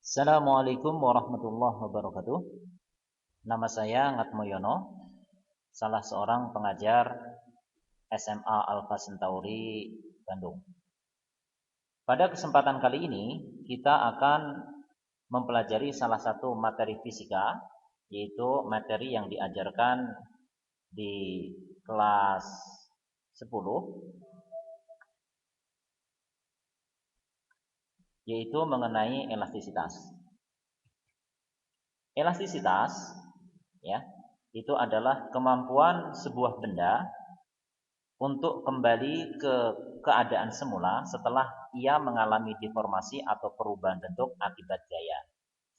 Assalamualaikum warahmatullahi wabarakatuh. Nama saya Ngatmoyono, salah seorang pengajar SMA Alfa Centauri Bandung. Pada kesempatan kali ini, kita akan mempelajari salah satu materi fisika, yaitu materi yang diajarkan di kelas 10, yaitu mengenai elastisitas. Elastisitas ya, itu adalah kemampuan sebuah benda untuk kembali ke keadaan semula setelah ia mengalami deformasi atau perubahan bentuk akibat gaya.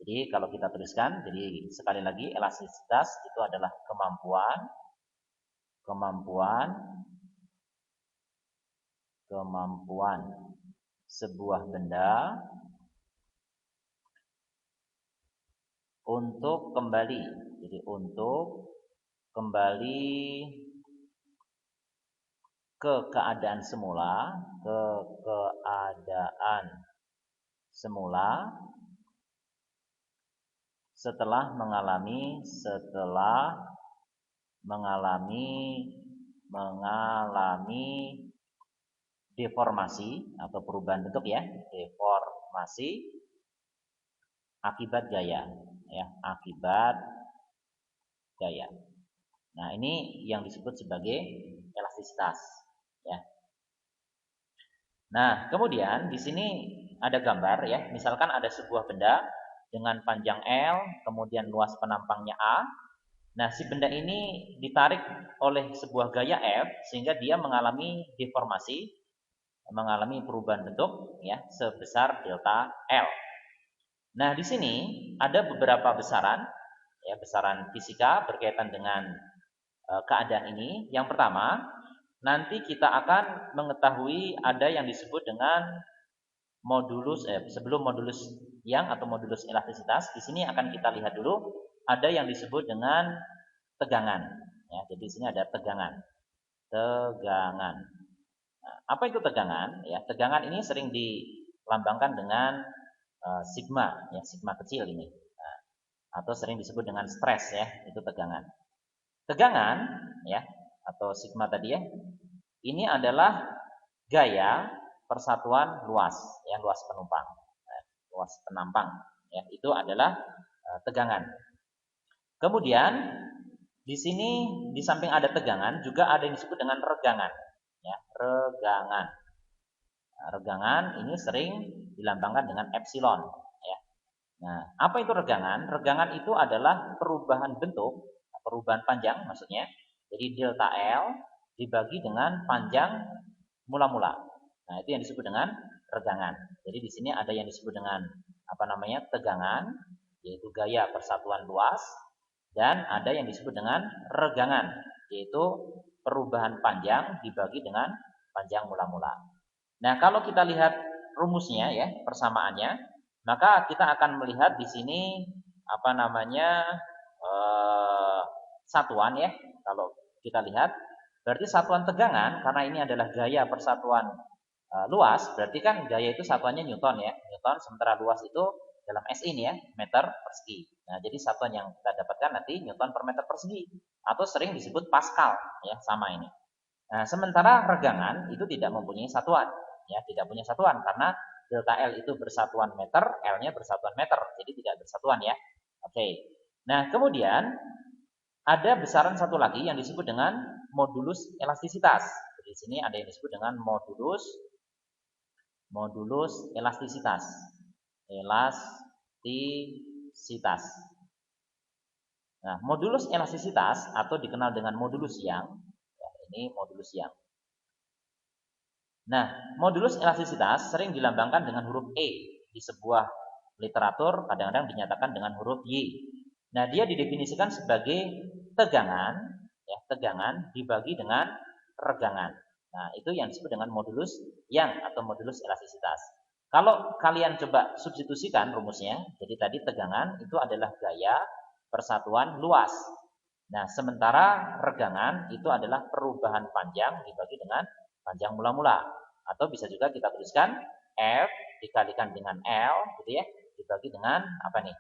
Jadi kalau kita tuliskan, jadi sekali lagi elastisitas itu adalah kemampuan sebuah benda untuk kembali. Jadi untuk kembali ke keadaan semula, setelah mengalami deformasi atau perubahan bentuk ya, deformasi akibat gaya ya, akibat gaya. Nah, ini yang disebut sebagai elastisitas ya. Nah, kemudian di sini ada gambar ya. Misalkan ada sebuah benda dengan panjang L, kemudian luas penampangnya A. Nah, si benda ini ditarik oleh sebuah gaya F sehingga dia mengalami deformasi, mengalami perubahan bentuk ya sebesar delta L. Nah, di sini ada beberapa besaran ya, besaran fisika berkaitan dengan keadaan ini. Yang pertama, nanti kita akan mengetahui ada yang disebut dengan modulus sebelum modulus yang atau modulus elastisitas. Di sini akan kita lihat dulu ada yang disebut dengan tegangan ya. Jadi di sini ada tegangan. Nah, apa itu tegangan ya? Tegangan ini sering dilambangkan dengan sigma ya, sigma kecil ini. Nah, atau sering disebut dengan stres ya, itu tegangan. Tegangan ya atau sigma tadi ya, ini adalah gaya persatuan luas ya, luas penampang ya, itu adalah tegangan. Kemudian di sini di samping ada tegangan juga ada yang disebut dengan regangan ya, regangan. Nah, regangan ini sering dilambangkan dengan epsilon ya. Nah, apa itu regangan? Regangan itu adalah perubahan bentuk, perubahan panjang maksudnya. Jadi delta L dibagi dengan panjang mula-mula. Nah, itu yang disebut dengan regangan. Jadi di sini ada yang disebut dengan tegangan, yaitu gaya persatuan luas, dan ada yang disebut dengan regangan, yaitu perubahan panjang dibagi dengan panjang mula-mula. Nah, kalau kita lihat rumusnya ya, persamaannya, maka kita akan melihat di sini satuan ya. Kalau kita lihat berarti satuan tegangan, karena ini adalah gaya persatuan luas, berarti kan gaya itu satuannya Newton ya, Newton, sementara luas itu dalam SI ini ya, meter persegi. Nah, jadi satuan yang kita dapatkan nanti Newton per meter persegi, atau sering disebut Pascal ya, sama ini. Nah, sementara regangan itu tidak mempunyai satuan ya, tidak punya satuan karena delta L itu bersatuan meter, L-nya bersatuan meter, jadi tidak bersatuan ya. Oke. Nah, kemudian ada besaran satu lagi yang disebut dengan modulus elastisitas. Jadi di sini ada yang disebut dengan modulus elastisitas. Nah, modulus elastisitas atau dikenal dengan modulus Young, ya, ini modulus Young. Nah, modulus elastisitas sering dilambangkan dengan huruf E di sebuah literatur, kadang-kadang dinyatakan dengan huruf Y. Nah, dia didefinisikan sebagai tegangan, ya, tegangan dibagi dengan regangan. Nah, itu yang disebut dengan modulus Young atau modulus elastisitas. Kalau kalian coba substitusikan rumusnya, jadi tadi tegangan itu adalah gaya persatuan luas. Nah, sementara regangan itu adalah perubahan panjang dibagi dengan panjang mula-mula. Atau bisa juga kita tuliskan F dikalikan dengan L gitu ya, dibagi dengan apa nih?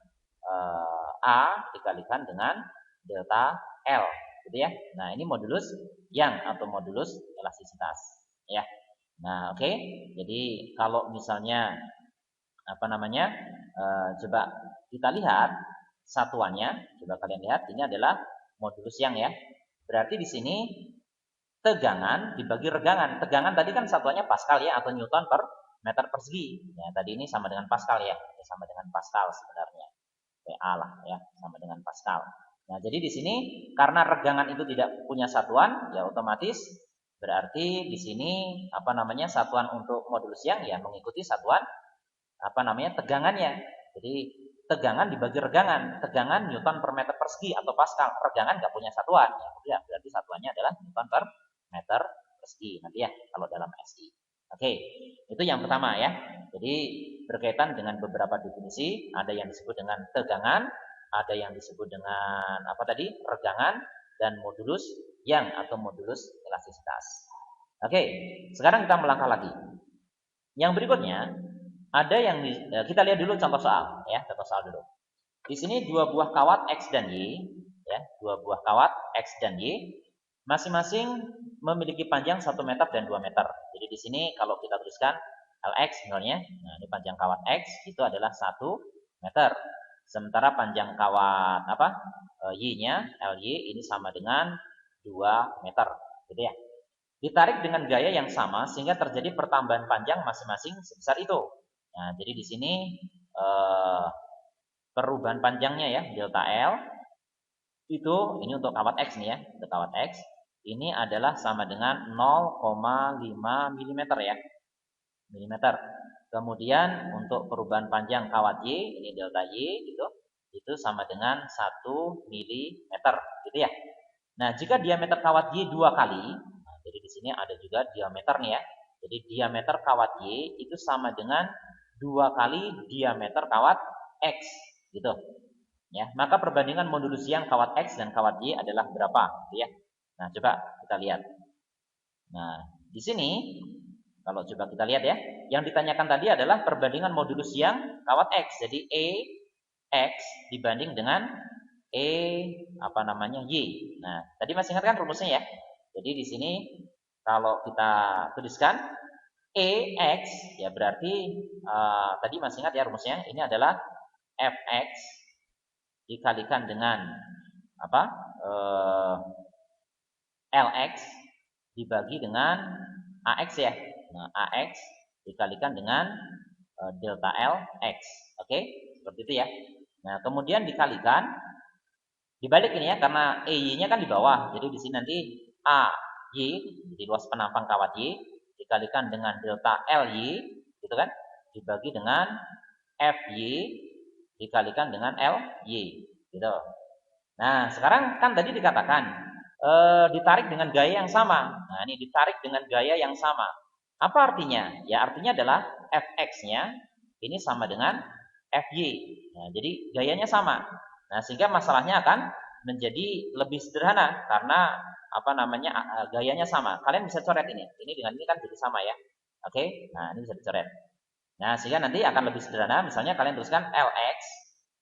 A dikalikan dengan delta L, gitu ya. Nah, ini modulus yang atau modulus elastisitas, ya. Nah, oke. Jadi kalau misalnya apa namanya? Coba kita lihat satuannya, coba kalian lihat ini adalah modulus yang ya. Berarti di sini tegangan dibagi regangan. Tegangan tadi kan satuannya Pascal ya atau Newton per meter persegi. Ya, tadi ini sama dengan Pascal ya. Ini sama dengan Pascal sebenarnya. PA lah ya, sama dengan Pascal. Nah, jadi di sini karena regangan itu tidak punya satuan, ya otomatis berarti di sini apa namanya? Satuan untuk modulus yang ya mengikuti satuan apa namanya? Tegangannya. Jadi tegangan dibagi regangan. Tegangan Newton per meter persegi atau Pascal. Regangan nggak punya satuan. Ya, berarti satuannya adalah Newton per meter persegi nanti ya kalau dalam SI. Oke, itu yang pertama ya. Jadi berkaitan dengan beberapa definisi, ada yang disebut dengan tegangan, ada yang disebut dengan apa tadi? Regangan dan modulus yang atau modulus elastisitas. Oke, sekarang kita melangkah lagi. Yang berikutnya ada yang kita lihat dulu contoh soal ya, contoh soal dulu. Di sini dua buah kawat X dan Y ya, dua buah kawat X dan Y masing-masing memiliki panjang 1 meter dan 2 meter. Jadi di sini kalau kita tuliskan LX misalnya, nah ini panjang kawat X itu adalah 1 meter. Sementara panjang kawat apa? Y-nya, LY ini sama dengan 2 meter, gitu ya. Ditarik dengan gaya yang sama sehingga terjadi pertambahan panjang masing-masing sebesar itu. Nah, jadi di sini perubahan panjangnya ya, delta L itu ini untuk kawat X nih ya, untuk kawat X ini adalah sama dengan 0,5 mm ya. Milimeter. Kemudian untuk perubahan panjang kawat Y, ini delta Y gitu, itu sama dengan 1 mm gitu ya. Nah, jika diameter kawat Y 2 kali, nah, jadi di sini ada juga diameter nih ya. Jadi diameter kawat Y itu sama dengan 2 kali diameter kawat X gitu. Ya, maka perbandingan modulus yang kawat X dan kawat Y adalah berapa gitu ya. Nah, coba kita lihat. Nah, di sini kalau coba kita lihat ya, yang ditanyakan tadi adalah perbandingan modulus yang kawat X. Jadi E X dibanding dengan E apa namanya Y. Nah, tadi masih ingat kan rumusnya ya? Jadi di sini kalau kita tuliskan E X ya berarti tadi masih ingat ya rumusnya? Ini adalah Fx dikalikan dengan apa? Lx dibagi dengan AX ya. Nah, AX dikalikan dengan delta LX. Oke, seperti itu ya. Nah, kemudian dikalikan dibalik ini ya karena EY-nya kan di bawah. Jadi di sini nanti AY jadi luas penampang kawat Y dikalikan dengan delta LY gitu kan? Dibagi dengan FY dikalikan dengan LY gitu. Nah, sekarang kan tadi dikatakan ditarik dengan gaya yang sama. Nah, ini ditarik dengan gaya yang sama. Apa artinya? Ya, artinya adalah Fx-nya ini sama dengan Fy. Nah, jadi gayanya sama. Nah, sehingga masalahnya akan menjadi lebih sederhana karena apa namanya gayanya sama. Kalian bisa coret ini. Ini dengan ini kan jadi sama ya. Oke? Nah, ini bisa dicoret. Nah, sehingga nanti akan lebih sederhana. Misalnya kalian tuliskan Lx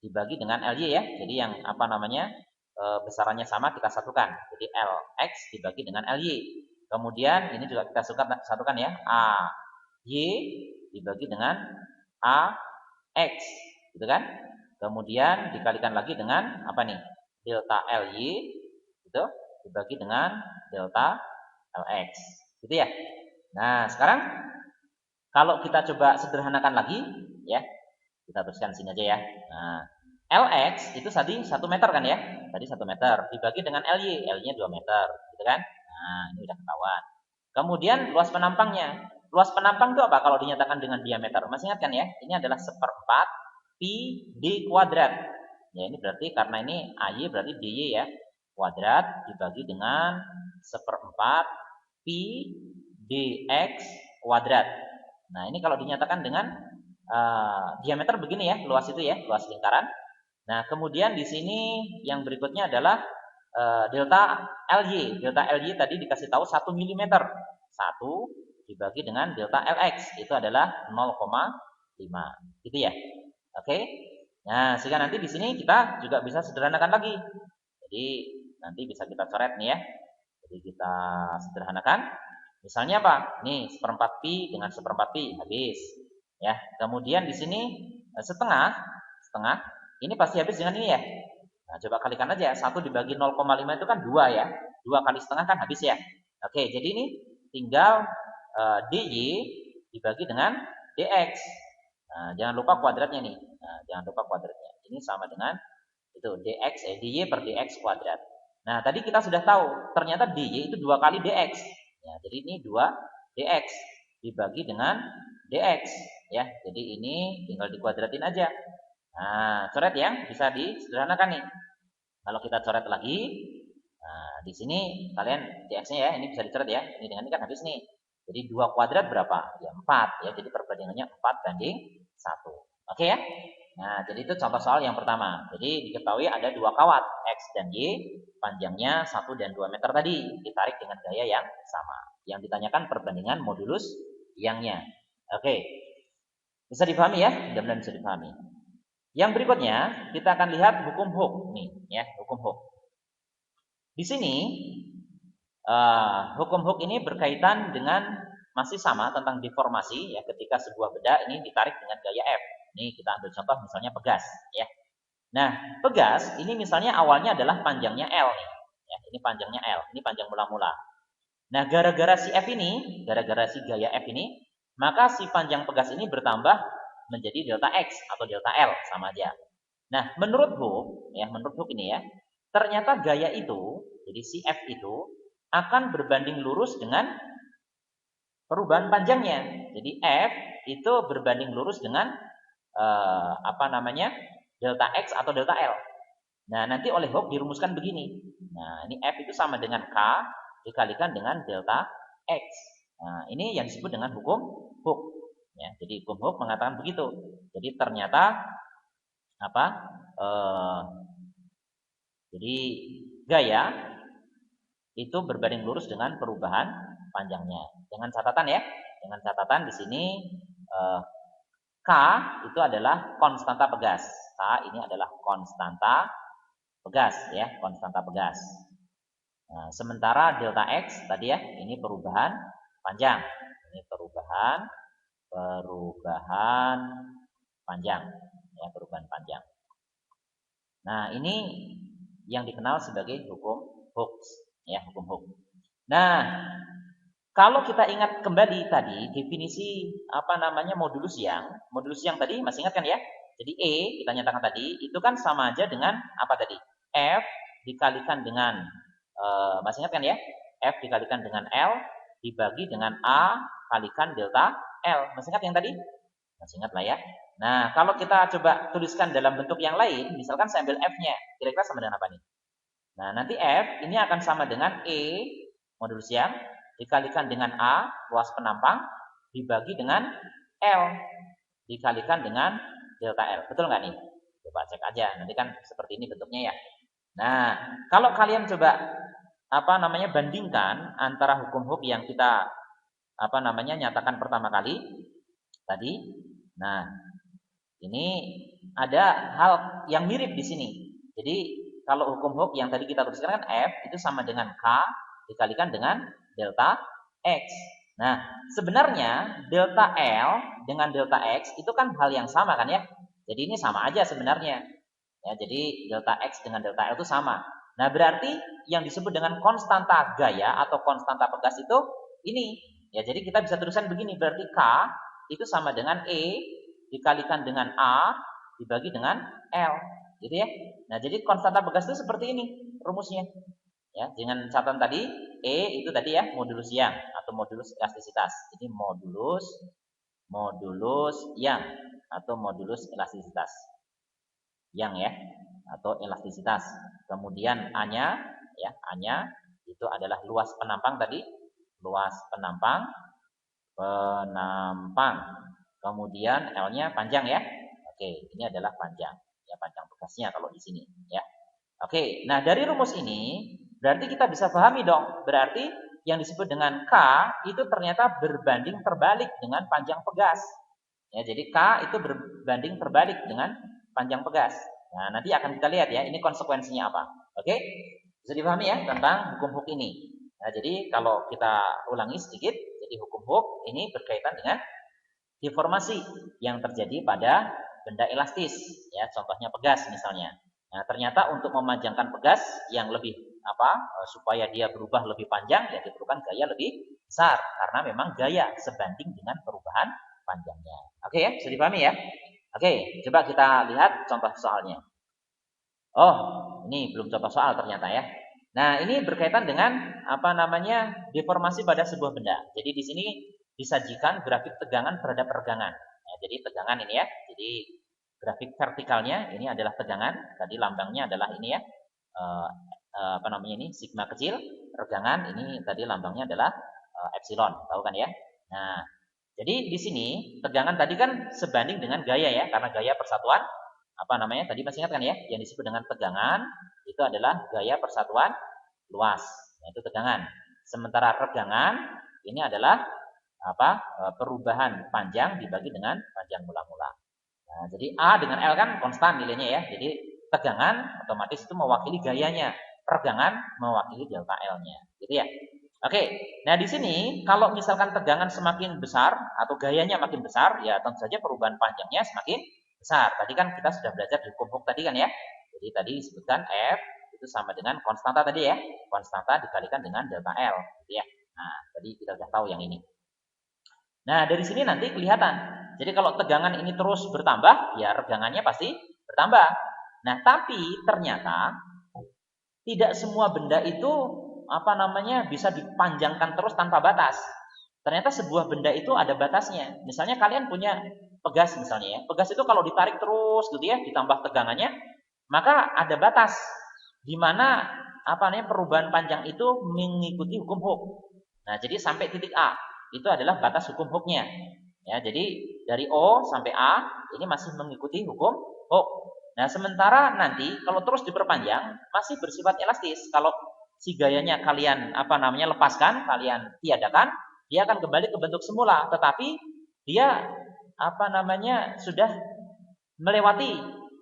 dibagi dengan Ly ya. Jadi yang apa namanya besarannya sama kita satukan. Jadi Lx dibagi dengan Ly. Kemudian ini juga kita satukan ya. AY dibagi dengan AX. Gitu kan? Kemudian dikalikan lagi dengan apa nih? Delta Ly gitu dibagi dengan delta Lx. Gitu ya. Nah, sekarang kalau kita coba sederhanakan lagi ya. Kita tuliskan sini aja ya. Nah, Lx itu tadi 1 meter kan ya? Tadi 1 meter dibagi dengan Ly, Ly-nya 2 meter, gitu kan? Nah, ini udah ketahuan. Kemudian luas penampangnya. Luas penampang itu apa kalau dinyatakan dengan diameter? Masih ingat kan ya? Ini adalah 1/4 pi d kuadrat. Ya, ini berarti karena ini AY berarti dy ya. Kuadrat dibagi dengan 1/4 pi dx kuadrat. Nah, ini kalau dinyatakan dengan diameter begini ya, luas itu ya, luas lingkaran. Nah, kemudian di sini yang berikutnya adalah delta Ly. Delta Ly tadi dikasih tahu 1 mm. 1 dibagi dengan delta Lx itu adalah 0,5. Gitu ya. Oke. Nah, sehingga nanti di sini kita juga bisa sederhanakan lagi. Jadi nanti bisa kita coret nih ya. Jadi kita sederhanakan. Misalnya apa? Nih, seperempat pi dengan seperempat pi habis. Ya. Kemudian di sini setengah, setengah. Ini pasti habis dengan ini ya. Nah, coba kalikan aja. 1 dibagi 0,5 itu kan 2 ya. 2 kali setengah kan habis ya. Oke, jadi ini tinggal dy dibagi dengan dx. Nah, jangan lupa kuadratnya nih. Nah, jangan lupa kuadratnya. Ini sama dengan itu dx dy per dx kuadrat. Nah, tadi kita sudah tahu ternyata dy itu 2 kali dx. Ya, jadi ini 2 dx dibagi dengan dx ya. Jadi ini tinggal dikuadratin aja. Nah, coret ya, bisa disederhanakan nih. Kalau kita coret lagi, nah di sini kalian dx-nya ya, ini bisa dicoret ya. Ini dengan ini kan habis nih. Jadi 2 kuadrat berapa? Ya 4 ya. Jadi perbandingannya 4:1. Oke ya? Nah, jadi itu contoh soal yang pertama. Jadi diketahui ada 2 kawat, X dan Y, panjangnya 1 dan 2 meter tadi, ditarik dengan gaya yang sama. Yang ditanyakan perbandingan modulus yangnya. Oke. Bisa dipahami ya? Mudah-mudahan bisa dipahami. Yang berikutnya, kita akan lihat hukum Hooke nih, ya, hukum Hooke. Di sini hukum Hooke ini berkaitan dengan masih sama tentang deformasi ya, ketika sebuah benda ini ditarik dengan gaya F. Ini kita ambil contoh misalnya pegas ya. Nah, pegas ini misalnya awalnya adalah panjangnya L nih. Ya, ini panjangnya L, ini panjang mula-mula. Nah, gara-gara si F ini, gara-gara si gaya F ini, maka si panjang pegas ini bertambah menjadi delta X atau delta L, sama aja. Nah, menurut Hooke ini ya, ternyata gaya itu, jadi si F itu akan berbanding lurus dengan perubahan panjangnya. Jadi F itu berbanding lurus dengan delta X atau delta L. Nah, nanti oleh Hooke dirumuskan begini. Nah, ini F itu sama dengan K dikalikan dengan delta X. Nah, ini yang disebut dengan hukum Hooke. Ya, jadi hukum Hooke mengatakan begitu. Jadi ternyata jadi gaya itu berbanding lurus dengan perubahan panjangnya. Dengan catatan ya, dengan catatan di sini K itu adalah konstanta pegas. K ini adalah konstanta pegas ya, konstanta pegas. Nah, sementara delta X tadi ya, ini perubahan panjang. Ini perubahan panjang ya, perubahan panjang. Nah, ini yang dikenal sebagai hukum Hooke ya, hukum Hooke. Nah, kalau kita ingat kembali tadi definisi modulus yang tadi masih ingat kan ya? Jadi E kita nyatakan tadi itu kan sama aja dengan apa tadi? F dikalikan dengan masih ingat kan ya? F dikalikan dengan L dibagi dengan A kalikan delta L. Masih ingat yang tadi? Masih ingat lah ya. Nah, kalau kita coba tuliskan dalam bentuk yang lain, misalkan saya ambil F-nya, kira-kira sama dengan apa nih? Nah, nanti F ini akan sama dengan E modulus yang dikalikan dengan A luas penampang dibagi dengan L dikalikan dengan delta L. Betul nggak nih? Coba cek aja. Nanti kan seperti ini bentuknya ya. Nah, kalau kalian coba bandingkan antara hukum Hooke yang kita nyatakan pertama kali tadi. Nah, ini ada hal yang mirip di sini. Jadi kalau hukum Hooke yang tadi kita tuliskan kan F itu sama dengan K dikalikan dengan delta X. Nah, sebenarnya delta L dengan delta X itu kan hal yang sama kan ya. Jadi ini sama aja sebenarnya. Ya, jadi delta X dengan delta L itu sama. Nah, berarti yang disebut dengan konstanta gaya atau konstanta pegas itu ini. Ya, jadi kita bisa tuliskan begini, berarti K itu sama dengan E dikalikan dengan A dibagi dengan L, gitu ya. Nah, jadi konstanta pegas itu seperti ini rumusnya. Ya, dengan catatan tadi E itu tadi ya modulus yang atau modulus elastisitas. Jadi modulus yang atau modulus elastisitas. Yang ya atau elastisitas. Kemudian A-nya ya, A-nya itu adalah luas penampang tadi, luas penampang. Kemudian L-nya panjang ya. Oke, ini adalah panjang. Ya, panjang pegasnya kalau di sini ya. Oke, nah dari rumus ini berarti kita bisa pahami dong. Berarti yang disebut dengan K itu ternyata berbanding terbalik dengan panjang pegas. Ya, jadi K itu berbanding terbalik dengan panjang pegas. Nah, nanti akan kita lihat ya, ini konsekuensinya apa. Oke? Bisa dipahami ya tentang hukum Hooke ini. Nah, jadi kalau kita ulangi sedikit, jadi hukum Hooke ini berkaitan dengan deformasi yang terjadi pada benda elastis, ya, contohnya pegas misalnya. Nah, ternyata untuk memanjangkan pegas yang lebih supaya dia berubah lebih panjang, ya diperlukan gaya lebih besar karena memang gaya sebanding dengan perubahan panjangnya. Oke ya, bisa dipahami ya? Oke, coba kita lihat contoh soalnya. Oh, ini belum contoh soal ternyata ya. Nah, ini berkaitan dengan deformasi pada sebuah benda. Jadi di sini disajikan grafik tegangan terhadap regangan. Nah, jadi tegangan ini ya. Jadi grafik vertikalnya ini adalah tegangan. Tadi lambangnya adalah ini ya. Ini sigma kecil. Regangan ini tadi lambangnya adalah epsilon. Tahu kan ya? Nah, jadi di sini tegangan tadi kan sebanding dengan gaya ya, karena gaya persatuan tadi masih ingat kan ya, yang disebut dengan tegangan itu adalah gaya persatuan luas, yaitu tegangan. Sementara regangan ini adalah perubahan panjang dibagi dengan panjang mula-mula. Nah, jadi A dengan L kan konstan nilainya ya. Jadi tegangan otomatis itu mewakili gayanya, regangan mewakili delta L-nya. Gitu ya. Oke. Nah, di sini kalau misalkan tegangan semakin besar atau gayanya makin besar, ya tentu saja perubahan panjangnya semakin besar. Tadi kan kita sudah belajar di hukum Hooke tadi kan ya. Jadi tadi disebutkan F itu sama dengan konstanta tadi ya. Konstanta dikalikan dengan delta L gitu ya. Nah, tadi kita sudah tahu yang ini. Nah, dari sini nanti kelihatan. Jadi kalau tegangan ini terus bertambah, ya regangannya pasti bertambah. Nah, tapi ternyata tidak semua benda itu bisa dipanjangkan terus tanpa batas. Ternyata sebuah benda itu ada batasnya. Misalnya kalian punya pegas misalnya ya. Pegas itu kalau ditarik terus gitu ya, ditambah tegangannya, maka ada batas di mana perubahan panjang itu mengikuti hukum Hooke. Nah, jadi sampai titik A itu adalah batas hukum Hooke-nya. Ya, jadi dari O sampai A ini masih mengikuti hukum Hooke. Nah, sementara nanti kalau terus diperpanjang masih bersifat elastis. Kalau si gayanya kalian lepaskan, kalian tiadakan, dia akan kembali ke bentuk semula, tetapi dia sudah melewati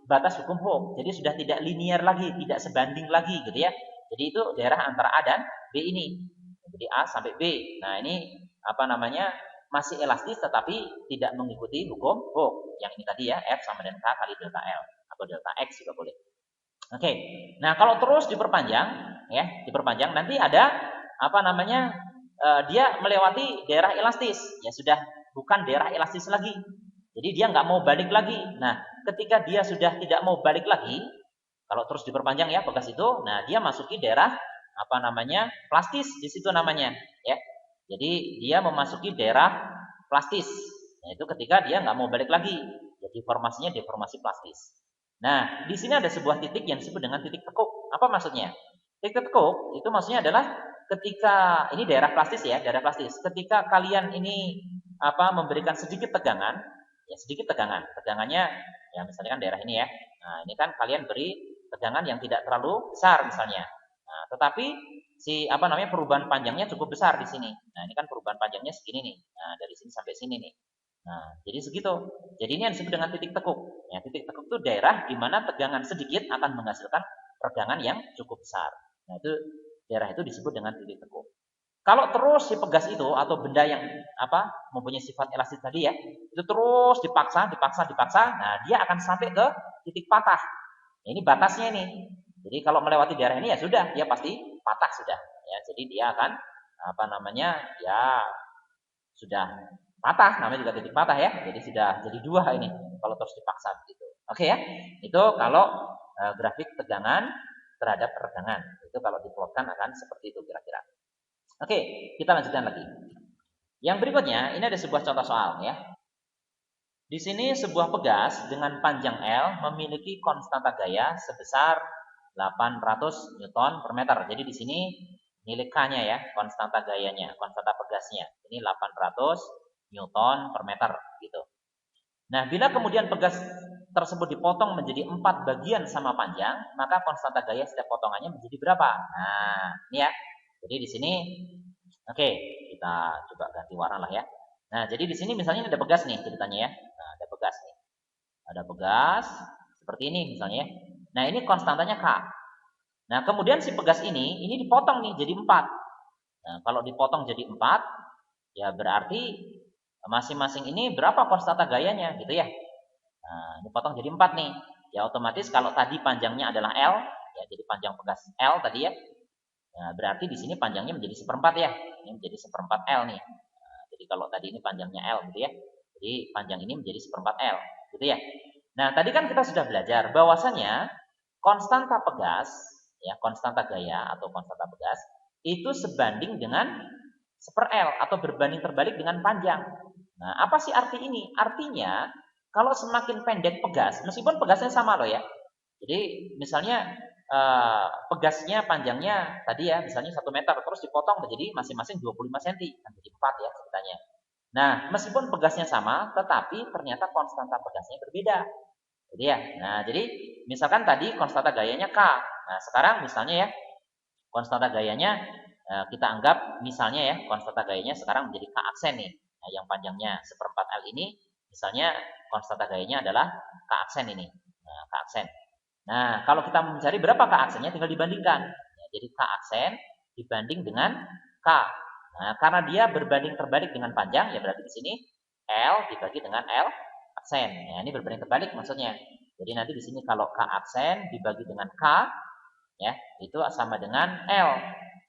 batas hukum Hooke. Jadi sudah tidak linear lagi, tidak sebanding lagi gitu ya. Jadi itu daerah antara A dan B ini. Jadi A sampai B. Nah, ini masih elastis tetapi tidak mengikuti hukum Hooke. Yang ini tadi ya, F sama dengan K kali delta L atau delta X juga boleh. Oke. Nah, kalau terus diperpanjang nanti ada dia melewati daerah elastis. Ya sudah bukan daerah elastis lagi. Jadi dia nggak mau balik lagi. Nah, ketika dia sudah tidak mau balik lagi, kalau terus diperpanjang ya pegas itu, nah dia masuki daerah plastis di situ namanya, ya. Jadi dia memasuki daerah plastis. Nah, itu ketika dia nggak mau balik lagi. Jadi formasinya deformasi plastis. Nah, di sini ada sebuah titik yang disebut dengan titik tekuk. Apa maksudnya? Titik tekuk itu maksudnya adalah ketika ini daerah plastis ya, daerah plastis. Ketika kalian ini memberikan sedikit tegangan, ya sedikit tegangan. Tegangannya ya misalnya kan daerah ini ya. Nah, ini kan kalian beri tegangan yang tidak terlalu besar misalnya. Nah, tetapi si perubahan panjangnya cukup besar di sini. Nah, ini kan perubahan panjangnya segini nih. Nah, dari sini sampai sini nih. Nah, jadi segitu. Jadi ini yang disebut dengan titik tekuk. Ya, titik tekuk itu daerah di mana tegangan sedikit akan menghasilkan regangan yang cukup besar. Nah, itu daerah itu disebut dengan titik tekuk. Kalau terus si pegas itu atau benda yang mempunyai sifat elastis tadi ya, itu terus dipaksa, nah dia akan sampai ke titik patah. Nah, ini batasnya ini. Jadi kalau melewati daerah ini ya sudah, dia pasti patah sudah. Ya, jadi dia akan ya sudah patah, namanya juga titik patah ya. Jadi sudah jadi dua ini kalau terus dipaksa begitu. Oke ya. Itu kalau grafik tegangan terhadap regangan. Itu kalau diplotkan akan seperti itu kira-kira. Oke, kita lanjutkan lagi. Yang berikutnya, ini ada sebuah contoh soal ya. Di sini sebuah pegas dengan panjang L memiliki konstanta gaya sebesar 800 Newton per meter. Jadi di sini nilai K-nya ya, konstanta gayanya, konstanta pegasnya. Ini 800 Newton per meter gitu. Nah, bila kemudian pegas tersebut dipotong menjadi 4 bagian sama panjang, maka konstanta gaya setiap potongannya menjadi berapa? Nah, ini ya. Jadi di sini oke, kita coba ganti warna lah ya. Nah, jadi di sini misalnya ada pegas nih ceritanya ya. ada pegas nih. Ada pegas seperti ini misalnya ya. Nah, ini konstantanya K. Nah, kemudian si pegas ini dipotong nih jadi 4. Nah, kalau dipotong jadi 4, ya berarti masing-masing ini berapa konstanta gayanya gitu ya. Nah, dipotong jadi 4 nih. Ya otomatis kalau tadi panjangnya adalah L, ya jadi panjang pegas L tadi ya. Nah, berarti di sini panjangnya menjadi 1/4 ya. Ini menjadi 1/4 L nih. Nah, jadi kalau tadi ini panjangnya L gitu ya. Jadi panjang ini menjadi 1/4 L gitu ya. Nah, tadi kan kita sudah belajar bahwasanya konstanta pegas, ya konstanta gaya atau konstanta pegas itu sebanding dengan 1/L atau berbanding terbalik dengan panjang. Nah, apa sih arti ini? Artinya kalau semakin pendek pegas, meskipun pegasnya sama loh ya. Jadi misalnya pegasnya panjangnya tadi ya misalnya 1 meter terus dipotong menjadi masing-masing 25 cm, jadi 4 ya ceritanya. Nah, meskipun pegasnya sama, tetapi ternyata konstanta pegasnya berbeda. Jadi ya. Nah, jadi misalkan tadi konstanta gayanya K. Nah, sekarang misalnya ya konstanta gayanya kita anggap misalnya ya konstanta gayanya sekarang menjadi K aksen nih. Nah, yang panjangnya 1/4 L ini misalnya konstanta gayanya adalah K aksen ini. Nah, K aksen. Nah, kalau kita mencari berapa K aksennya tinggal dibandingkan. Nah, jadi K aksen dibanding dengan K. Nah, karena dia berbanding terbalik dengan panjang, ya berarti di sini L dibagi dengan L aksen. Nah, ini berbanding terbalik maksudnya. Jadi nanti di sini kalau K aksen dibagi dengan K, ya itu sama dengan L.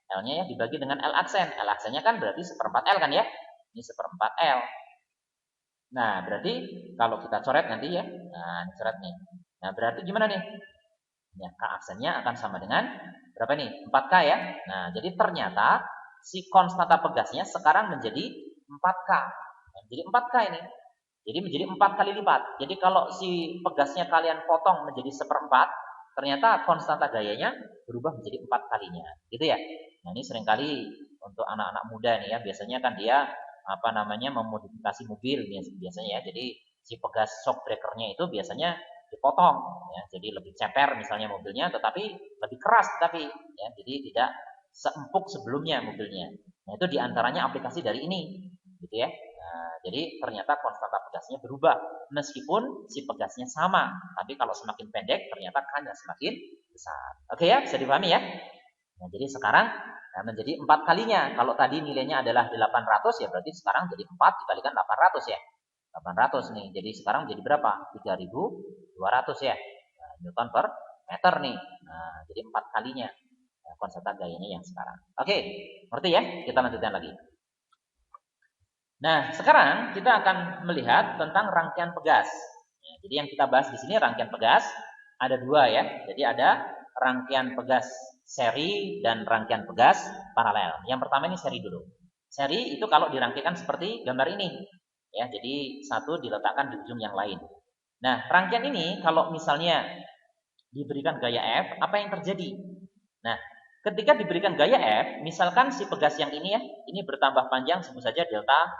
L-nya ya dibagi dengan L aksen. L aksennya kan berarti 1/4 L kan ya. Ini 1/4 L. Nah, berarti kalau kita coret nanti ya. Nah, ini coret nih. Nah, berarti gimana nih? Ya, K aksennya akan sama dengan berapa nih? 4K ya. Nah, jadi ternyata si konstanta pegasnya sekarang menjadi 4K. Nah, jadi 4K ini. Jadi menjadi 4 kali lipat. Jadi kalau si pegasnya kalian potong menjadi 1/4, ternyata konstanta gayanya berubah menjadi 4 kalinya. Gitu ya. Nah, ini seringkali untuk anak-anak muda nih ya, biasanya kan dia memodifikasi mobil biasanya ya. Jadi si pegas shock breakernya itu biasanya dipotong ya, jadi lebih ceper misalnya mobilnya, tetapi lebih keras tapi ya, jadi tidak seempuk sebelumnya mobilnya. Nah, itu diantaranya aplikasi dari ini gitu ya. Nah, jadi ternyata konstanta pegasnya berubah meskipun si pegasnya sama, tapi kalau semakin pendek ternyata K-nya semakin besar. Oke ya, bisa dipahami ya. Nah, jadi sekarang menjadi 4 kalinya. Kalau tadi nilainya adalah 800 ya berarti sekarang jadi 4 dikalikan 800 ya. 800 nih. Jadi sekarang jadi berapa? 3200 ya. Nah, Newton per meter nih. Nah, jadi 4 kalinya konstanta gayanya yang sekarang. Oke, ngerti ya? Kita lanjutkan lagi. Nah, sekarang kita akan melihat tentang rangkaian pegas. Ya, jadi yang kita bahas di sini rangkaian pegas ada 2 ya. Jadi ada rangkaian pegas seri dan rangkaian pegas paralel. Yang pertama ini seri dulu. Seri itu kalau dirangkaikan seperti gambar ini. Ya, jadi satu diletakkan di ujung yang lain. Nah, rangkaian ini kalau misalnya diberikan gaya F, apa yang terjadi? Nah, ketika diberikan gaya F, misalkan si pegas yang ini ya, ini bertambah panjang sebut saja delta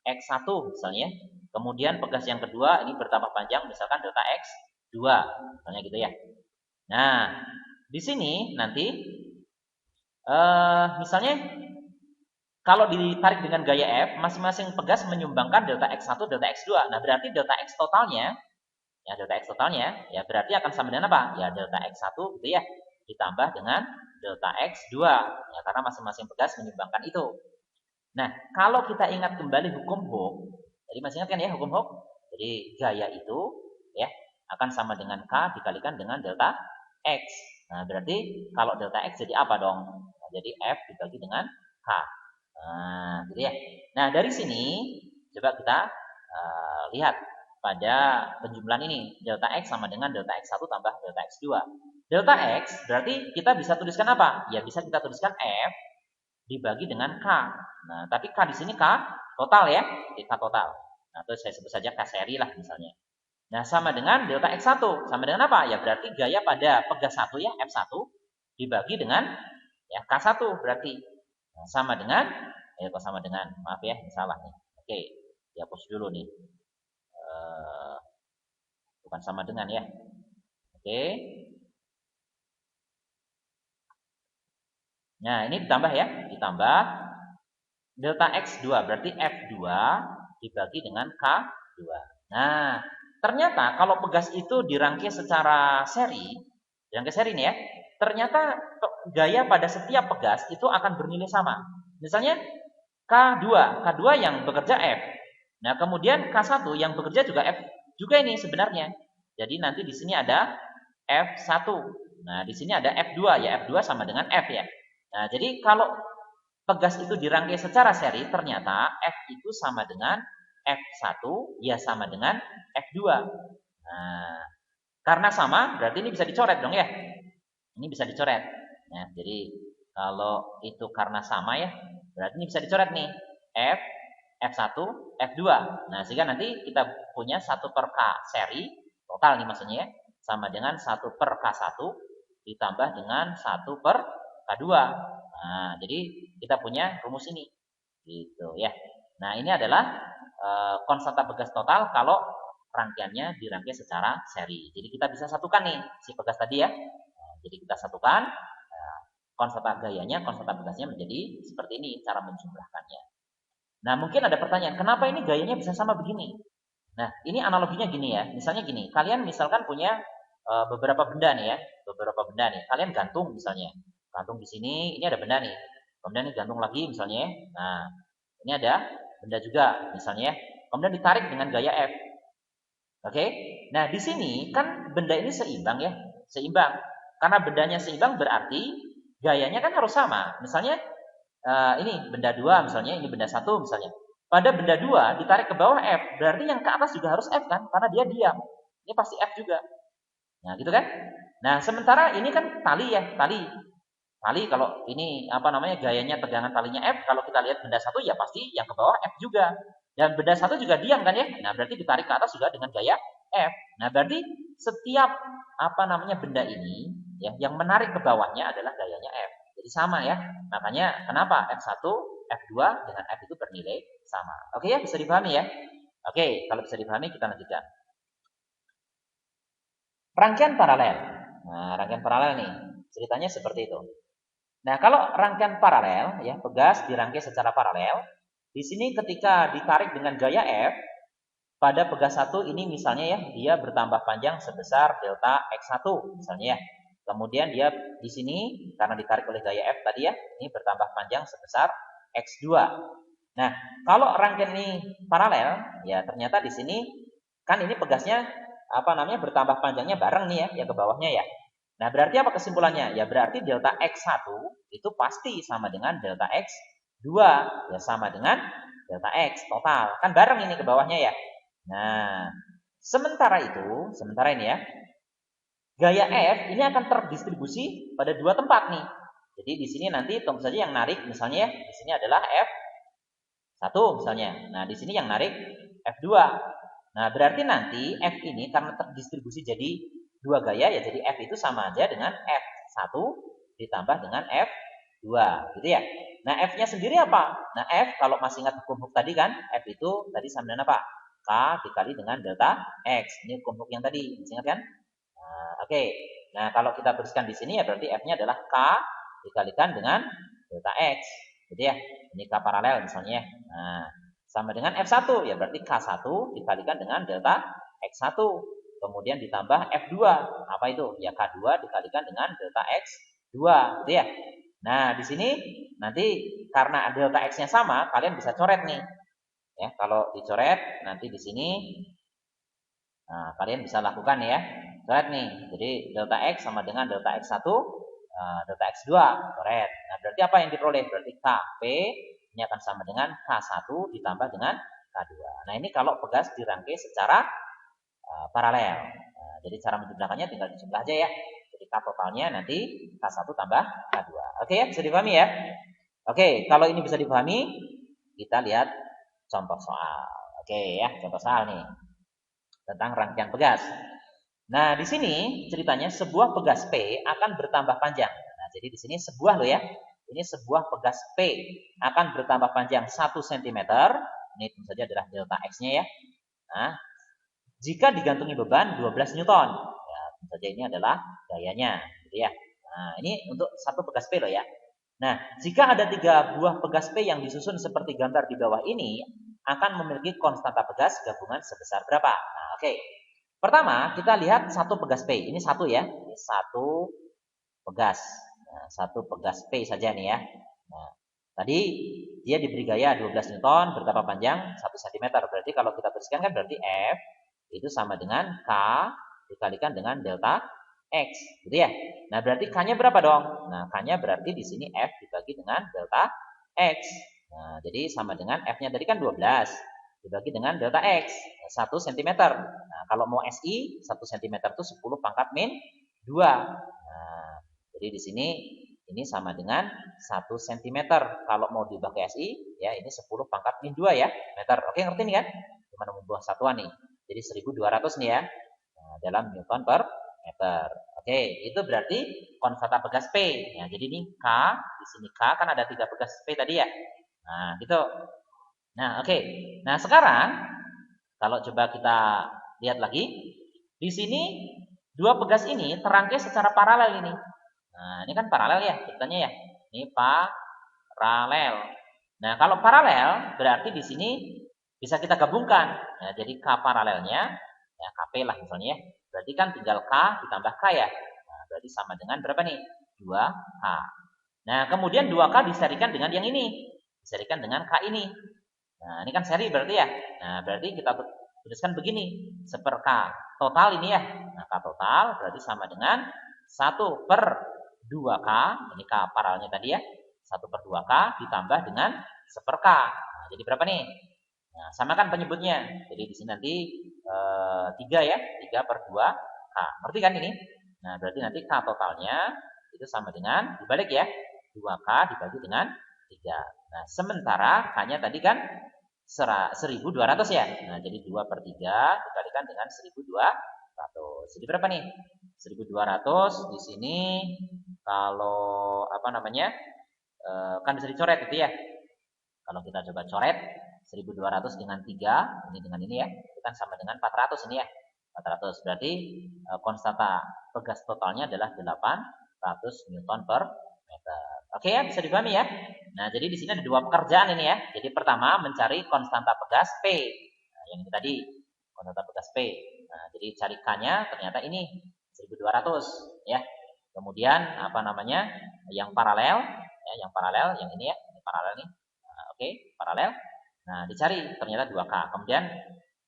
X1 misalnya. Kemudian pegas yang kedua ini bertambah panjang misalkan delta X2 misalnya gitu ya. Nah, di sini nanti misalnya kalau ditarik dengan gaya F, masing-masing pegas menyumbangkan delta X1, delta X2. Nah, berarti delta X totalnya, ya delta X totalnya, ya berarti akan sama dengan apa? Ya delta X1 gitu ya, ditambah dengan delta X2. Ya, karena masing-masing pegas menyumbangkan itu. Nah, kalau kita ingat kembali hukum Hooke, jadi masih ingat kan ya hukum Hooke? Jadi gaya itu ya akan sama dengan K dikalikan dengan delta X. Nah, berarti kalau delta X jadi apa dong? Nah, jadi F dibagi dengan K. Nah, gitu ya. Nah, dari sini coba kita lihat pada penjumlahan ini. Delta X sama dengan delta X1 tambah delta X2. Delta X berarti kita bisa tuliskan apa? Ya bisa kita tuliskan F dibagi dengan K. Nah, tapi K di sini K total ya. Jadi K total. Nah, itu saya sebut saja K seri lah misalnya. Nah, sama dengan delta X1. Sama dengan apa? Ya berarti gaya pada pegas 1 ya, F1 dibagi dengan ya K1 berarti. Nah, sama dengan maaf ya, salah nih. Oke, dihapus dulu nih. Bukan sama dengan ya. Oke. Nah, ini ditambah ya, ditambah delta X2 berarti F2 dibagi dengan K2. Nah, ternyata kalau pegas itu dirangkai secara seri, dirangkai seri nih ya, ternyata gaya pada setiap pegas itu akan bernilai sama. Misalnya K2 yang bekerja F. Nah, kemudian K1 yang bekerja juga F juga ini sebenarnya. Jadi nanti di sini ada F1. Nah, di sini ada F2 ya, F2 sama dengan F ya. Nah, jadi kalau pegas itu dirangkai secara seri, ternyata F itu sama dengan F1 ya sama dengan F2. Nah, karena sama berarti ini bisa dicoret dong ya. Ini bisa dicoret. Ya, jadi kalau itu karena sama ya, berarti ini bisa dicoret nih. F, F1, F2. Nah, sehingga nanti kita punya 1 per K seri, total nih maksudnya ya, sama dengan 1 per K1 ditambah dengan 1 per K2. Nah, jadi kita punya rumus ini. Gitu ya. Nah, ini adalah konstanta pegas total kalau rangkaiannya dirangkai secara seri. Jadi kita bisa satukan nih si pegas tadi ya. Nah, jadi kita satukan konstanta gayanya, konstanta pegasnya menjadi seperti ini cara menjumlahkannya. Nah, mungkin ada pertanyaan, kenapa ini gayanya bisa sama begini? Nah, ini analoginya gini ya. Misalnya gini, kalian misalkan punya beberapa benda nih ya, beberapa benda nih. Kalian gantung misalnya. Gantung di sini, ini ada benda nih. Kemudian gantung lagi misalnya. Nah, ini ada benda juga misalnya. Kemudian ditarik dengan gaya F. Oke. Nah, di sini kan benda ini seimbang ya, seimbang. Karena bendanya seimbang berarti gayanya kan harus sama. Misalnya ini benda 2 misalnya, ini benda 1 misalnya. Pada benda 2 ditarik ke bawah F, berarti yang ke atas juga harus F kan? Karena dia diam. Ini pasti F juga. Nah, gitu kan? Nah, sementara ini kan tali ya, tali. Tali kalau ini apa namanya gayanya tegangan talinya F, kalau kita lihat benda 1 ya pasti yang ke bawah F juga. Dan benda 1 juga diam kan ya? Nah, berarti ditarik ke atas juga dengan gaya F. Nah, berarti setiap apa namanya benda ini ya yang menarik ke bawahnya adalah gayanya F. Jadi sama ya. Makanya kenapa F1, F2 dengan F itu bernilai sama. Oke ya, bisa dipahami ya? Oke, kalau bisa dipahami kita lanjutkan. Rangkaian paralel. Nah, rangkaian paralel nih. Ceritanya seperti itu. Nah, kalau rangkaian paralel ya, pegas dirangkai secara paralel. Di sini ketika ditarik dengan gaya F, pada pegas 1 ini misalnya ya, dia bertambah panjang sebesar delta X1 misalnya ya. Kemudian dia di sini karena ditarik oleh gaya F tadi ya, ini bertambah panjang sebesar X2. Nah, kalau rangkaian ini paralel, ya ternyata di sini kan ini pegasnya apa namanya bertambah panjangnya bareng nih ya, yang ke bawahnya ya. Nah, berarti apa kesimpulannya? Ya berarti delta X1 itu pasti sama dengan delta X2, ya sama dengan delta X total. Kan bareng ini ke bawahnya ya. Nah, sementara ini ya, gaya F ini akan terdistribusi pada dua tempat nih. Jadi di sini nanti tentu saja yang narik misalnya di sini adalah F1 misalnya. Nah, di sini yang narik F2. Nah, berarti nanti F ini karena terdistribusi jadi dua gaya ya, jadi F itu sama aja dengan F1 ditambah dengan F2 gitu ya. Nah, F-nya sendiri apa? Nah, F kalau masih ingat hukum Hooke tadi kan, F itu tadi sama dengan apa? K dikali dengan delta X. Ini hukum Hooke yang tadi, masih ingat kan? Nah, oke. Nah, kalau kita tuliskan di sini ya berarti F-nya adalah K dikalikan dengan delta X. Gitu ya. Ini K paralel misalnya. Nah, sama dengan F1 ya berarti K1 dikalikan dengan delta X1. Kemudian ditambah F2. Apa itu? Ya K2 dikalikan dengan delta X2, gitu ya. Nah, di sini nanti karena delta X-nya sama, kalian bisa coret nih. Ya, kalau dicoret nanti di sini nah, kalian bisa lakukan ya. Coret nih. Jadi delta X sama dengan delta X1, delta X2, coret. Nah, berarti apa yang diperoleh? Berarti KP ini akan sama dengan K1 ditambah dengan K2. Nah, ini kalau pegas dirangkai secara paralel. Nah, jadi cara menjumlahkannya tinggal dijumlah aja ya. Jadi K totalnya nanti K1 tambah K2. Oke ya, bisa dipahami ya? Oke, kalau ini bisa dipahami, kita lihat contoh soal. Oke ya, contoh soal nih tentang rangkaian pegas. Nah, di sini ceritanya sebuah pegas P akan bertambah panjang. Nah, jadi di sini sebuah loh ya. Ini sebuah pegas P akan bertambah panjang 1 cm. Ini tentu saja adalah delta X-nya ya. Nah, jika digantungi beban 12 Newton. Ya, tentu saja ini adalah gayanya, gitu ya. Nah, ini untuk satu pegas P loh ya. Nah, jika ada 3 buah pegas P yang disusun seperti gambar di bawah ini, akan memiliki konstanta pegas gabungan sebesar berapa? Nah, oke. Pertama, kita lihat satu pegas P. Ini satu ya. Ini satu pegas. Nah, satu pegas P saja nih ya. Nah, tadi dia diberi gaya 12 Newton bertambah panjang 1 cm. Berarti kalau kita tuliskan kan berarti F itu sama dengan K dikalikan dengan delta X, gitu ya. Nah, berarti K-nya berapa dong? Nah, K-nya berarti di sini F dibagi dengan delta X. Nah, jadi sama dengan F-nya tadi kan 12 dibagi dengan delta X, 1 cm. Nah, kalau mau SI, 1 cm itu 10 pangkat min 2. Nah, jadi di sini ini sama dengan 1 cm. Kalau mau diubah ke SI, ya ini 10 pangkat min 2 ya, meter. Oke, ngerti nih kan? Gimana membuat satuan nih? Jadi 1200 nih ya. Nah, dalam Newton per meter. Oke, itu berarti konstanta pegas P. Ya, jadi ini K, di sini K kan ada 3 pegas P tadi ya. Nah, gitu. Nah, oke. Nah, sekarang kalau coba kita lihat lagi, di sini dua pegas ini terangkai secara paralel ini. Nah, ini kan paralel ya ceritanya ya. Ini paralel. Nah, kalau paralel berarti di sini bisa kita gabungkan. Nah, jadi K paralelnya, ya KP lah misalnya ya. Berarti kan tinggal K ditambah K ya. Nah, berarti sama dengan berapa nih? 2K. Nah, kemudian 2K diserikan dengan yang ini. Diserikan dengan K ini. Nah, ini kan seri berarti ya. Nah, berarti kita tuliskan begini. 1/K total ini ya. Nah, K total berarti sama dengan 1/2K. Ini K paralelnya tadi ya. 1/2K ditambah dengan 1/K. Nah, jadi berapa nih? Nah, samakan penyebutnya. Jadi di sini nanti 3 ya. 3/2K. Ngerti kan ini? Nah, berarti nanti K totalnya itu sama dengan, dibalik ya. 2K dibagi dengan 3. Nah, sementara K-nya tadi kan 1200 ya. Nah, jadi 2/3 dikalikan dengan 1200. Jadi berapa nih? 1200 di sini kalau apa namanya? Kan bisa dicoret gitu ya. Kalau kita coba coret 1200 dengan 3, ini dengan ini ya. Itu kan sama dengan 400 ini ya. 400 berarti konstanta pegas totalnya adalah 800 Newton per meter. Oke ya, bisa dipahami ya. Nah, jadi di sini ada dua pekerjaan ini ya. Jadi pertama mencari konstanta pegas P. Nah, yang ini tadi konstanta pegas P. Nah, jadi cari K-nya ternyata ini 1200 ya. Kemudian apa namanya? Yang paralel ya, yang ini ya, ini paralel nih. Nah, oke, paralel. Nah, dicari ternyata 2K. Kemudian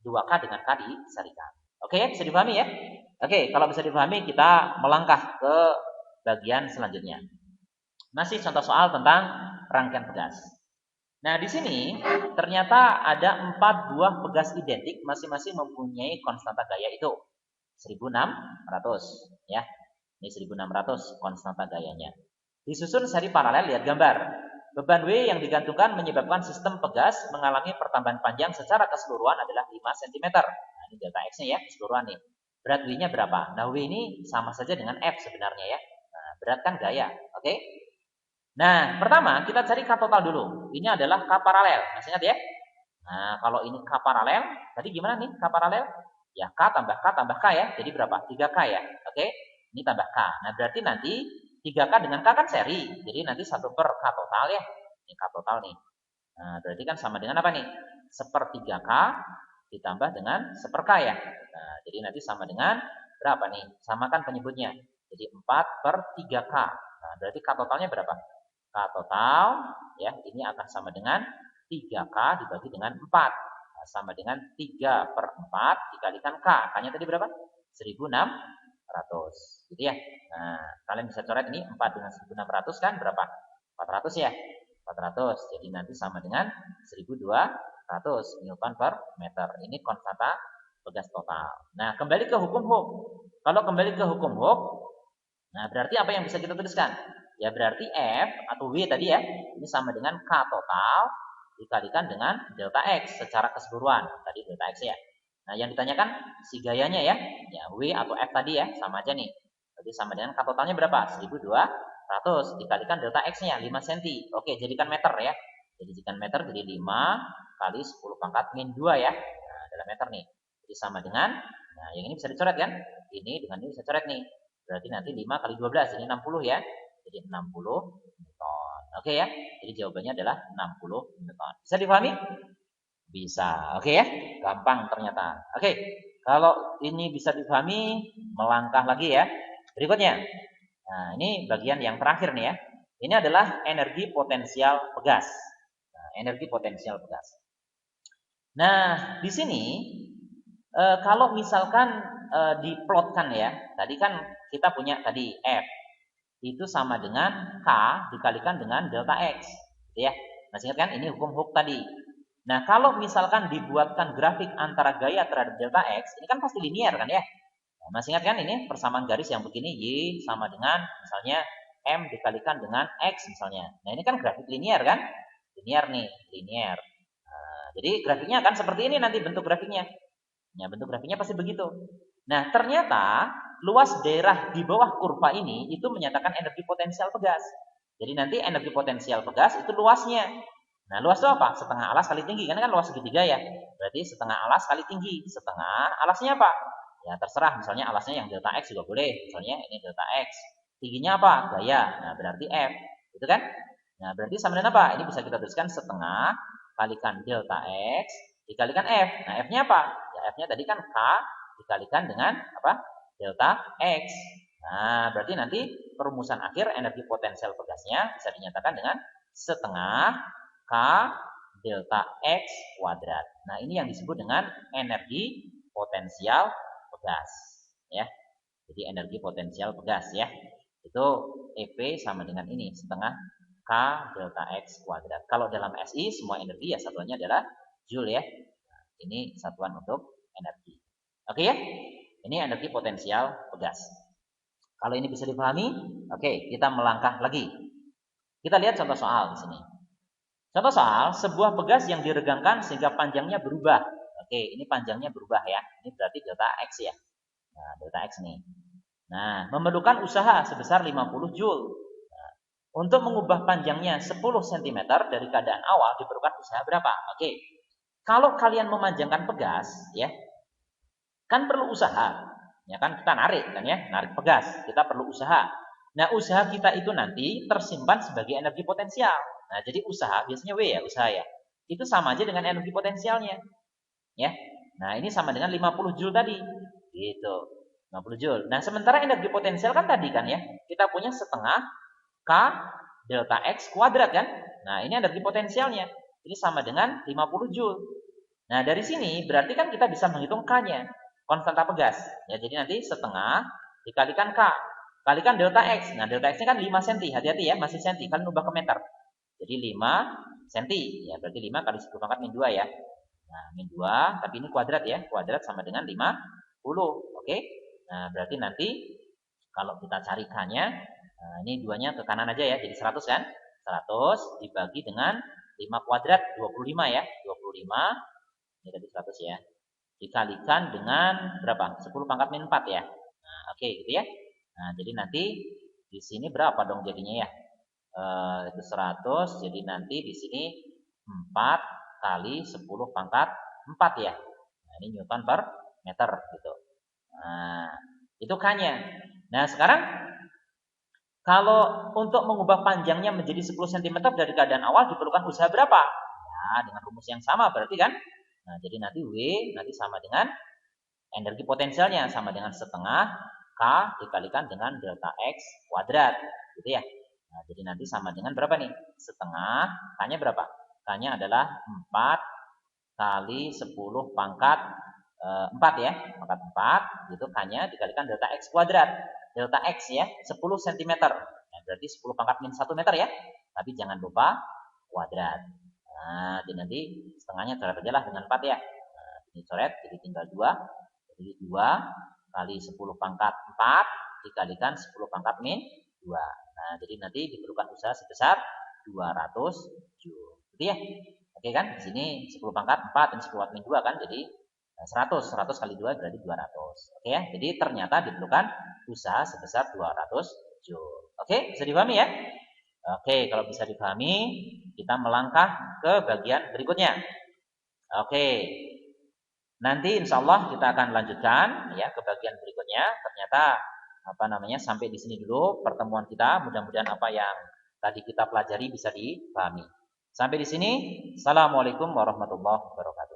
2K dengan K diserikan. Oke, bisa dipahami ya? Oke, kalau bisa dipahami kita melangkah ke bagian selanjutnya. Masih contoh soal tentang rangkaian pegas. Nah, di sini ternyata ada 4 buah pegas identik masing-masing mempunyai konstanta gaya itu 1600 ya. Ini 1600 konstanta gayanya. Disusun seri paralel, lihat gambar. Beban W yang digantungkan menyebabkan sistem pegas mengalami pertambahan panjang secara keseluruhan adalah 5 cm. Nah, ini delta X-nya ya, keseluruhan nih. Berat W-nya berapa? Nah, W ini sama saja dengan F sebenarnya ya. Nah, berat kan gaya, oke? Nah, pertama kita cari K total dulu. Ini adalah K paralel. Masih ingat ya? Nah, kalau ini K paralel, tadi gimana nih K paralel? Ya, K tambah K tambah K ya. Jadi berapa? 3K ya. Oke? Ini tambah K. Nah, berarti nanti 3K dengan K kan seri. Jadi nanti 1/K total ya. Ini K total nih. Nah, berarti kan sama dengan apa nih? 1/3K ditambah dengan 1/K ya. Nah, jadi nanti sama dengan berapa nih? Samakan penyebutnya. Jadi 4/3K. Nah, berarti K totalnya berapa? K total ya, ini akan sama dengan 3K dibagi dengan 4. Nah, sama dengan 3/4 dikalikan K. K-nya tadi berapa? 1600. Gitu ya. Nah, kalian bisa coret ini 4 dengan 1600 kan berapa? 400 ya. 400. Jadi nanti sama dengan 1200 Newton per meter. Ini konstanta pegas total. Nah, kembali ke hukum Hooke. Kalau kembali ke hukum Hooke, nah berarti apa yang bisa kita tuliskan? Ya berarti F atau W tadi ya, ini sama dengan K total dikalikan dengan delta X secara keseluruhan. Tadi delta X ya. Nah, yang ditanyakan si gayanya ya. Ya, W atau F tadi ya, sama aja nih. Jadi sama dengan K totalnya berapa? 1200 dikalikan delta X-nya 5 cm. Oke, jadikan meter ya. Jadi jadikan meter jadi 5 kali 10 pangkat min 2 ya. Nah, dalam meter nih. Jadi sama dengan, nah yang ini bisa dicoret kan? Ini dengan ini bisa coret nih. Berarti nanti 5 kali 12, ini 60 ya. Jadi 60 Newton. Oke ya. Jadi jawabannya adalah 60 Newton. Bisa dipahami? Bisa. Oke ya, gampang ternyata. Oke, kalau ini bisa dipahami, melangkah lagi ya. Berikutnya. Nah, ini bagian yang terakhir nih ya. Ini adalah energi potensial pegas. Nah, energi potensial pegas. Nah, di sini kalau misalkan diplotkan ya, tadi kan kita punya tadi F itu sama dengan K dikalikan dengan delta X, gitu ya. Masih ingat kan ini hukum Hooke tadi. Nah, kalau misalkan dibuatkan grafik antara gaya terhadap delta X, ini kan pasti linear kan ya. Nah, masih ingat kan ini persamaan garis yang begini Y sama dengan misalnya M dikalikan dengan X misalnya. Nah, ini kan grafik linear kan? Linear nih, linear. Nah, jadi grafiknya akan seperti ini nanti bentuk grafiknya. Ya, bentuk grafiknya pasti begitu. Nah, ternyata luas daerah di bawah kurva ini itu menyatakan energi potensial pegas. Jadi nanti energi potensial pegas itu luasnya. Nah, luas itu apa? Setengah alas kali tinggi. Karena kan luas segitiga ya. Berarti setengah alas kali tinggi. Setengah alasnya apa? Ya, terserah. Misalnya alasnya yang delta X juga boleh. Misalnya ini delta X. Tingginya apa? Gaya. Nah, berarti F. Gitu kan? Nah, berarti sama dengan apa? Ini bisa kita tuliskan setengah kalikan delta X dikalikan F. Nah, F-nya apa? Ya, F-nya tadi kan K dikalikan dengan apa? Delta X. Nah, berarti nanti perumusan akhir energi potensial pegasnya bisa dinyatakan dengan setengah K delta X kuadrat. Nah, ini yang disebut dengan energi potensial pegas. Ya, jadi energi potensial pegas ya. Itu EP sama dengan ini, setengah K delta X kuadrat. Kalau dalam SI semua energi ya satuannya adalah Joule ya. Nah, ini satuan untuk energi. Oke ya? Ini energi potensial pegas. Kalau ini bisa dipahami, oke, kita melangkah lagi. Kita lihat contoh soal di sini. Contoh soal, sebuah pegas yang diregangkan sehingga panjangnya berubah. Oke, ini panjangnya berubah ya. Ini berarti delta X ya. Nah, delta X nih. Nah, memerlukan usaha sebesar 50 Joule. Nah, untuk mengubah panjangnya 10 cm dari keadaan awal diperlukan usaha berapa? Oke. Kalau kalian memanjangkan pegas, ya, kan perlu usaha. Ya kan kita narik kan ya, narik pegas. Kita perlu usaha. Nah, usaha kita itu nanti tersimpan sebagai energi potensial. Nah, jadi usaha biasanya W ya, usaha ya. Itu sama aja dengan energi potensialnya. Ya. Nah, ini sama dengan 50 Joule tadi. Gitu. 50 Joule. Nah, sementara energi potensial kan tadi kan ya. Kita punya setengah K delta X kuadrat kan. Nah, ini energi potensialnya. Ini sama dengan 50 Joule. Nah, dari sini berarti kan kita bisa menghitung K-nya. Konstanta pegas. Ya, jadi nanti setengah dikalikan K. Kalikan delta X. Nah, delta X-nya kan 5 cm. Hati-hati ya, masih cm. Kalian ubah ke meter. Jadi 5 cm. Ya, berarti 5 kali 10 pangkat min 2 ya. Nah, min 2, tapi ini kuadrat ya. Kuadrat sama dengan 50. Oke. Nah, berarti nanti kalau kita cari K-nya, nah ini 2-nya ke kanan aja ya. Jadi 100 kan? 100 dibagi dengan 5 kuadrat, 25 ya. 25, ini tadi 100 ya. Dikalikan dengan berapa? 10 pangkat min 4 ya. Nah, oke gitu ya. Nah, jadi nanti di sini berapa dong jadinya ya? Itu 100, jadi nanti di sini 4 kali 10 pangkat 4 ya. Nah, ini Newton per meter gitu. Nah, itu K-nya. Nah, sekarang kalau untuk mengubah panjangnya menjadi 10 cm dari keadaan awal diperlukan usaha berapa? Ya, dengan rumus yang sama berarti kan. Nah, jadi nanti W nanti sama dengan energi potensialnya sama dengan setengah K dikalikan dengan delta X kuadrat, gitu ya. Nah, jadi nanti sama dengan berapa nih? Setengah, K-nya berapa? K-nya adalah 4 kali 10 pangkat 4 ya. Pangkat 4, gitu K-nya dikalikan delta X kuadrat. Delta X ya, 10 cm. Nah, berarti 10 pangkat min 1 meter ya. Tapi jangan lupa kuadrat. Nah, jadi nanti setengahnya coret aja lah dengan 4 ya. Nah, ini coret, jadi tinggal 2. Jadi 2 kali 10 pangkat 4 dikalikan 10 pangkat min 2. Nah, jadi nanti diperlukan usaha sebesar 200 Joule. Gitu ya. Oke kan? Di sini 10 pangkat 4 ini 10 watt min 2 kan. Jadi 100 kali 2 berarti 200. Oke ya. Jadi ternyata diperlukan usaha sebesar 200 Joule. Oke, bisa dipahami ya? Oke, kalau bisa dipahami, kita melangkah ke bagian berikutnya. Oke. Nanti insya Allah kita akan lanjutkan ya ke bagian berikutnya. Ternyata sampai di sini dulu pertemuan kita. Mudah-mudahan apa yang tadi kita pelajari bisa dipahami. Sampai di sini. Assalamualaikum warahmatullahi wabarakatuh.